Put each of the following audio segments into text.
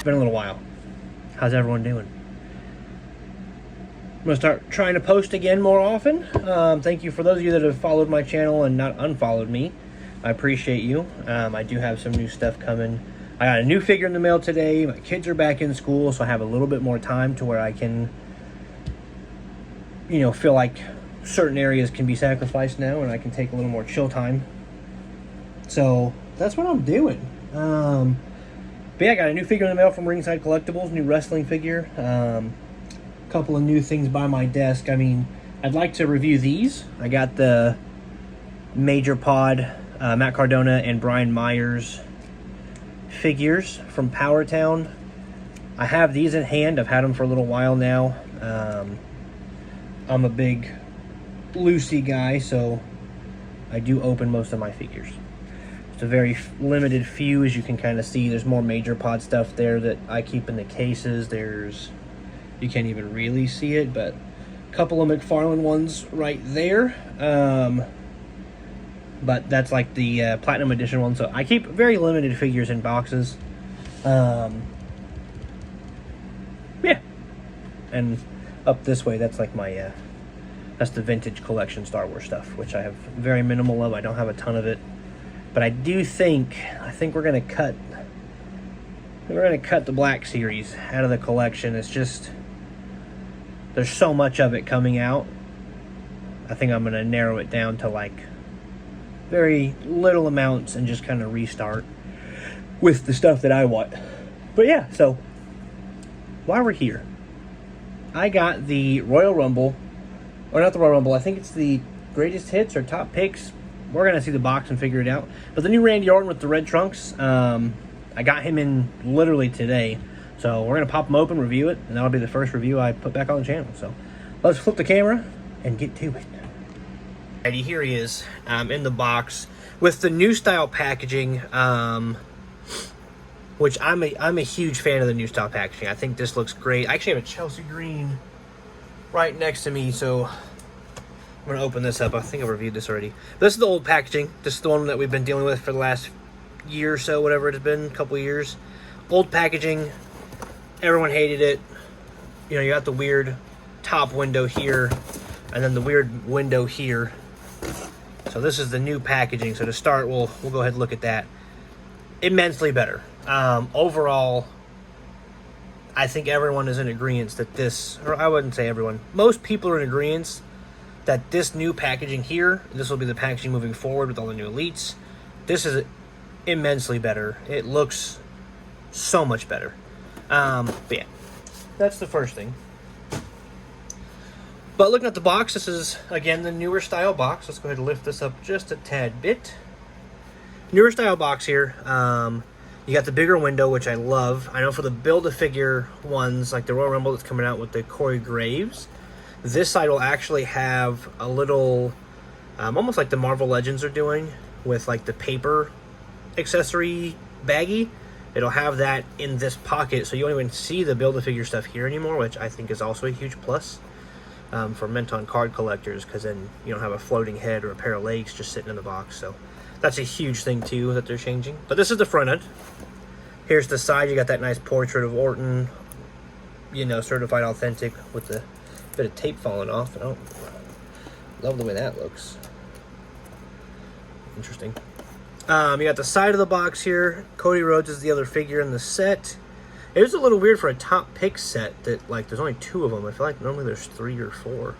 It's been a little while. How's everyone doing? I'm going to start trying to post again more often. Thank you for those of you that have followed my channel and not unfollowed me. I appreciate you. I do have some new stuff coming. I got a new figure in the mail today. My kids are back in school, so I have a little bit more time to where I can, you know, feel like certain areas can be sacrificed now and I can take a little more chill time. So that's what I'm doing. But yeah, I got a new figure in the mail from Ringside Collectibles, new wrestling figure. Couple of new things by my desk. I mean, I'd like to review these. I got the Major Pod, Matt Cardona and Brian Myers figures from Power Town. I have these in hand. I've had them for a little while now. I'm a big Lucy guy, so I do open most of my figures. It's a very limited few, as you can kind of see. There's more Major Pod stuff there that I keep in the cases. There's, you can't even really see it, but a couple of McFarlane ones right there. But that's like the Platinum Edition one. So I keep very limited figures in boxes. Yeah. And up this way, that's like my, that's the vintage collection Star Wars stuff, which I have very minimal of. I don't have a ton of it. But I do think, we're going to cut, the Black Series out of the collection. It's just, there's so much of it coming out. I think I'm going to narrow it down to like very little amounts and just kind of restart with the stuff that I want. But yeah, so while we're here, I got the Royal Rumble, or not the Royal Rumble, I think it's the Greatest Hits or Top Picks. We're going to see the box and figure it out. But the new Randy Orton with the red trunks, I got him in literally today. So we're going to pop them open, review it, and that'll be the first review I put back on the channel. So let's flip the camera and get to it. Alrighty, here he is in the box with the new style packaging, which I'm a huge fan of the new style packaging. I think this looks great. I actually have a Chelsea green right next to me, so I'm going to open this up. I think I've reviewed this already. This is the old packaging. This is the one that we've been dealing with for the last year or so, whatever it has been, a couple of years. Old packaging. Everyone hated it. You know, you got the weird top window here, and then the weird window here. So this is the new packaging. So to start, we'll go ahead and look at that. Immensely better. Overall, I think everyone is in agreement that this, or I wouldn't say everyone, most people are in agreement that this new packaging here, this will be the packaging moving forward with all the new elites. This is immensely better. It looks so much better. But yeah, that's the first thing. But looking at the box, this is, again, the newer style box. Let's go ahead and lift this up just a tad bit. Newer style box here. You got the bigger window, which I love. I know for the Build-A-Figure ones, like the Royal Rumble that's coming out with the Corey Graves, this side will actually have a little, almost like the Marvel Legends are doing, with like the paper accessory baggie. It'll have that in this pocket, so you won't even see the Build-A-Figure stuff here anymore, which I think is also a huge plus for mint-on card collectors, because then you don't have a floating head or a pair of legs just sitting in the box. So that's a huge thing, too, that they're changing. But this is the front end. Here's the side. You got that nice portrait of Orton, you know, certified authentic with the bit of tape falling off. I don't love the way that looks. Interesting. You got the side of the box here. Cody Rhodes is the other figure in the set. It is a little weird for a top pick set that, like, there's only 2 of them. I feel like normally there's 3 or 4.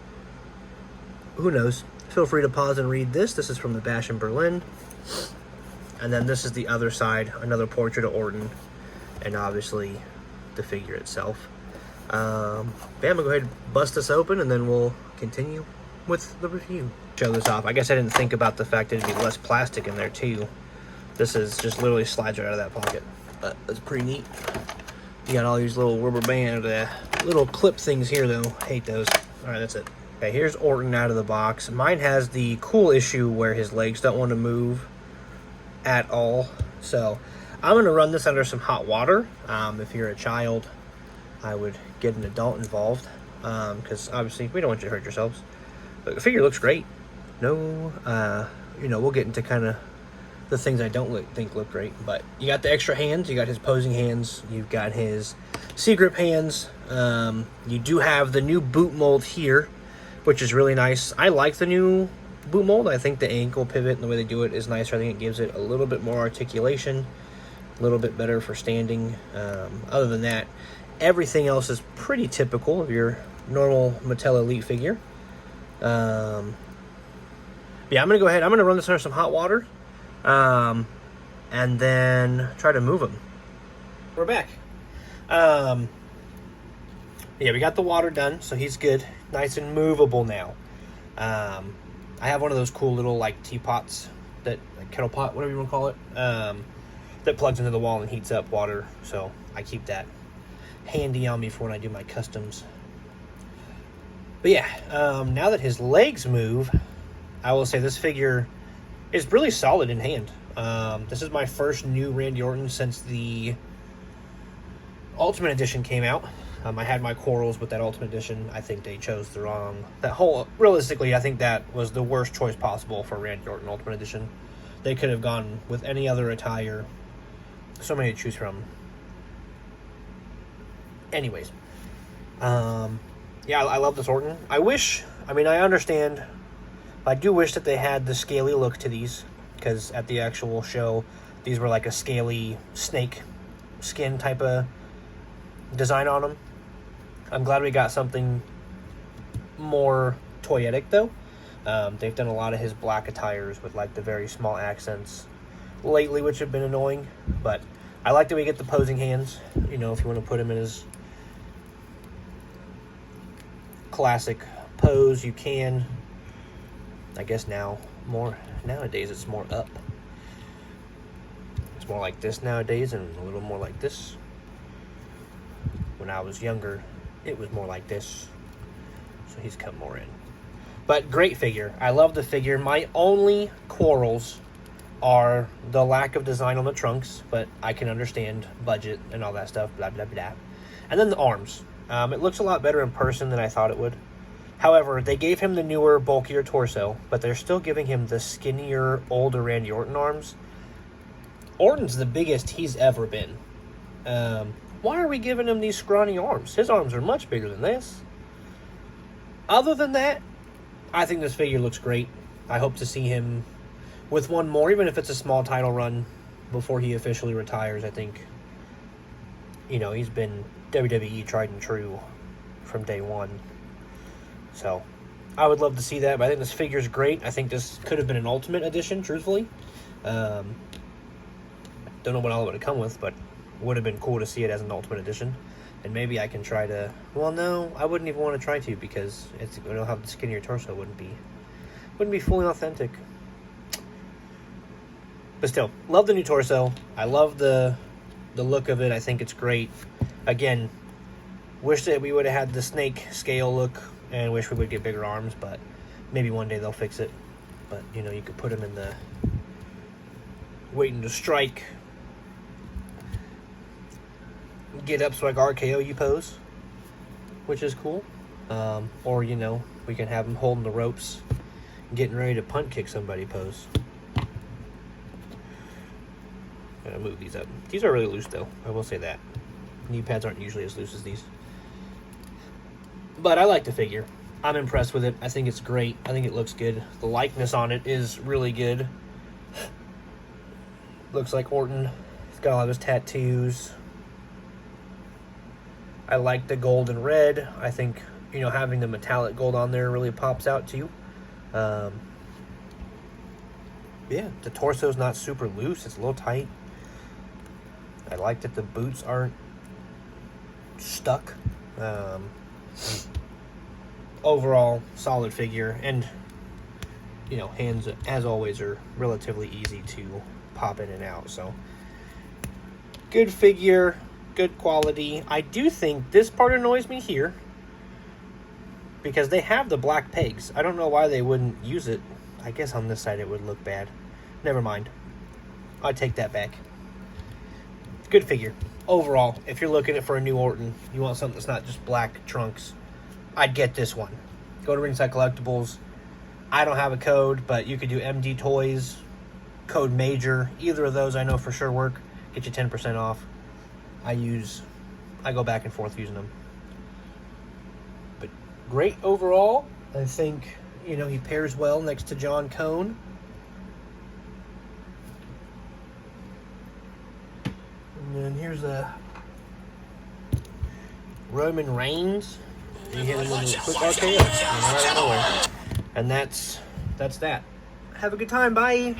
Who knows? Feel free to pause and read this. This is from the Bash in Berlin. And then this is the other side, another portrait of Orton, and obviously the figure itself. I'm going to go ahead and bust this open, and then we'll continue with the review. Show this off. I guess I didn't think about the fact that it'd be less plastic in there, too. This is just literally slides right out of that pocket. But that's pretty neat. You got all these little rubber band, little clip things here, though. Hate those. All right, that's it. Okay, here's Orton out of the box. Mine has the cool issue where his legs don't want to move at all. So I'm going to run this under some hot water. If you're a child, I would get an adult involved, because obviously we don't want you to hurt yourselves. But the figure looks great. No, you know, we'll get into kind of the things I don't think look great. But you got the extra hands, you got his posing hands, you've got his C-grip hands. You do have the new boot mold here, which is really nice. I like the new boot mold. I think the ankle pivot and the way they do it is nicer. I think it gives it a little bit more articulation, a little bit better for standing. Other than that, everything else is pretty typical of your normal Mattel Elite figure. Yeah, I'm going to go ahead. I'm going to run this under some hot water and then try to move him. We're back. Yeah, we got the water done, so he's good. Nice and movable now. I have one of those cool little like teapots, that like kettle pot, whatever you want to call it, that plugs into the wall and heats up water. So I keep that handy on me for when I do my customs. But yeah, now that his legs move, I will say this figure is really solid in hand. This is my first new Randy Orton since the Ultimate Edition came out. I had my quarrels with that Ultimate Edition. I think they chose the wrong... realistically, I think that was the worst choice possible for Randy Orton Ultimate Edition. They could have gone with any other attire. So many to choose from. Anyways. Yeah, I love this Orton. I understand. I do wish that they had the scaly look to these. Because at the actual show, these were like a scaly snake skin type of design on them. I'm glad we got something more toyetic though. They've done a lot of his black attires with like the very small accents lately, which have been annoying. But I like that we get the posing hands. You know, if you want to put him in his classic pose, you can. I guess nowadays it's more up. It's more like this nowadays and a little more like this. When I was younger, it was more like this. So he's come more in. But great figure. I love the figure. My only quarrels are the lack of design on the trunks, but I can understand budget and all that stuff, blah, blah, blah. And then the arms. It looks a lot better in person than I thought it would. However, they gave him the newer, bulkier torso, but they're still giving him the skinnier, older Randy Orton arms. Orton's the biggest he's ever been. Why are we giving him these scrawny arms? His arms are much bigger than this. Other than that, I think this figure looks great. I hope to see him with one more, even if it's a small title run before he officially retires. I think, you know, he's been WWE tried and true from day one. So, I would love to see that, but I think this figure's great. I think this could have been an Ultimate Edition, truthfully. Don't know what all it would have come with, but would have been cool to see it as an Ultimate Edition. And maybe I can try to... Well, no, I wouldn't even want to try to, because it'll have the skinnier torso. Wouldn't be fully authentic. But still, love the new torso. I love the look of it. I think it's great. Again, wish that we would have had the snake scale look, and wish we would get bigger arms, but maybe one day they'll fix it. But, you know, you could put him in the waiting to strike, get up so like RKO you pose, which is cool. Or, you know, we can have him holding the ropes, getting ready to punt kick somebody pose. Gotta move these up. These are really loose though, I will say that. Knee pads aren't usually as loose as these. But I like the figure. I'm impressed with it. I think it's great. I think it looks good. The likeness on it is really good. Looks like Orton. He's got a lot of his tattoos. I like the gold and red. I think, you know, having the metallic gold on there really pops out too. Yeah, the torso's not super loose. It's a little tight. I like that the boots aren't stuck. Overall, solid figure. And, you know, hands, as always, are relatively easy to pop in and out. So, good figure. Good quality. I do think this part annoys me here, because they have the black pegs. I don't know why they wouldn't use it. I guess on this side it would look bad. Never mind. I take that back. Good figure. Overall, if you're looking for a new Orton, you want something that's not just black trunks, I'd get this one. Go to Ringside Collectibles. I don't have a code, but you could do MD Toys, code MAJOR. Either of those I know for sure work. Get you 10% off. I go back and forth using them. But great overall. I think, you know, he pairs well next to John Cone. And then here's a Roman Reigns. You hit him with a quick RKO. Right out of nowhere. And that's that. Have a good time. Bye.